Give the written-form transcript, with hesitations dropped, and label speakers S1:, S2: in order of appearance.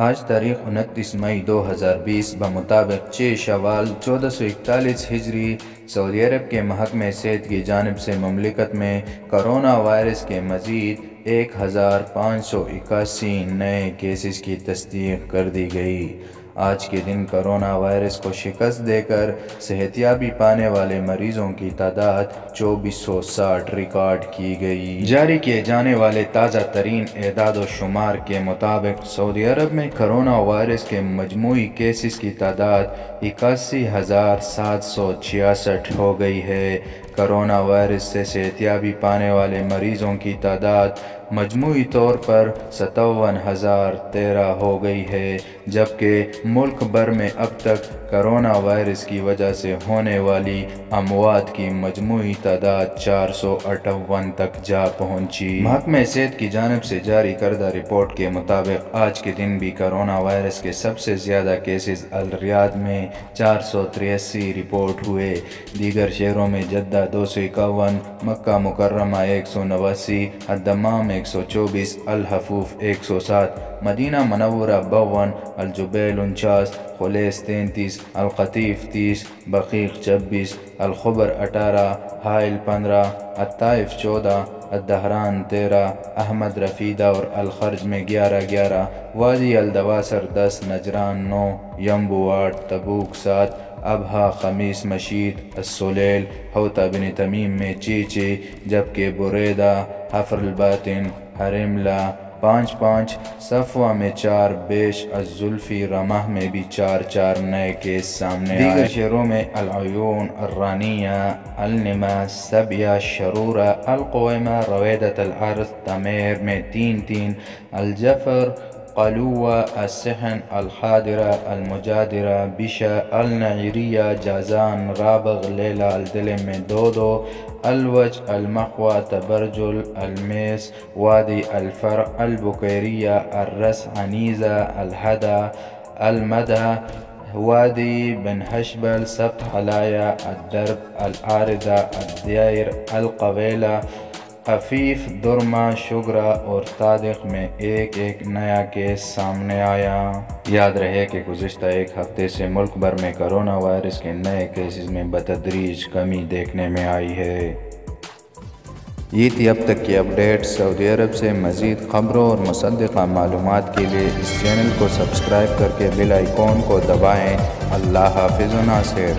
S1: آج تاریخ 29 مئی 2020 بمطابق 6 شوال 1441 ہجری سعودی عرب کے محکمہ صحت کی جانب سے مملکت میں کرونا وائرس کے مزید 1581 نئے کیسز کی تصدیق کر دی گئی۔ آج کے دن کرونا وائرس کو شکست دے کر صحت یابی پانے والے مریضوں کی تعداد 2460 ریکارڈ کی گئی۔ جاری کیے جانے والے تازہ ترین اعداد و شمار کے مطابق سعودی عرب میں کرونا وائرس کے مجموعی کیسز کی تعداد 81,766 ہو گئی ہے۔ کرونا وائرس سے صحت یابی پانے والے مریضوں کی تعداد مجموعی طور پر 57,013 ہو گئی ہے، جبکہ ملک بھر میں اب تک کرونا وائرس کی وجہ سے ہونے والی اموات کی مجموعی تعداد 458 تک جا پہنچی۔ محکمہ صحت کی جانب سے جاری کردہ رپورٹ کے مطابق آج کے دن بھی کرونا وائرس کے سب سے زیادہ کیسز الریاض میں 483 رپورٹ ہوئے۔ دیگر شہروں میں جدہ 251، مکہ مکرمہ 189، الدمام 124، الحفوف 107، مدینہ منورہ 52، الجبیل 49، خلیص 33، القطیف 30، بقیق 26، الخبر 18، حائل 15، الطائف 14، الدہران 13، احمد رفیدہ اور الخرج میں 11، وادی الدواسر 10، نجران 9، ینبو 8، تبوک 7، ابہا، خمیس مشیط، السلیل، حوطہ بن تمیم میں 6، جبکہ بریدہ، حفر الباطن، حرملہ 5، صفوہ میں 4، بیش، الزلفی، رمح میں بھی 4 نئے کیس سامنے آئے۔ دیگر شہروں میں العیون، الرانیہ، النمہ، سبیہ، شرورہ، القویمہ، رویدۃ الارض، تمیر میں 3، الجفر، قلوہ، السحن، الحاضرہ، المجادرہ، بشہ، النعیریہ، جازان، رابغ، لیلہ، الدلم میں 2، الوج، المخوہ، تبرجل، المیس، وادی الفرع، البکیریہ، الرس، عنیزہ، الہدہ، المدہ، وادی بن حشبل، سبت حلایہ، الدرب، العارضہ، الدیر، القویلہ، خفیف، درمہ، شگرہ اور طادق میں 1 نیا کیس سامنے آیا۔ یاد رہے کہ گزشتہ ایک ہفتے سے ملک بھر میں کرونا وائرس کے نئے کیسز میں بتدریج کمی دیکھنے میں آئی ہے۔ یہ تھی اب تک کی اپڈیٹ۔ سعودی عرب سے مزید خبروں اور مصدقہ معلومات کے لیے اس چینل کو سبسکرائب کرکے بیل آئیکن کو دبائیں۔ اللہ حافظ و ناصر۔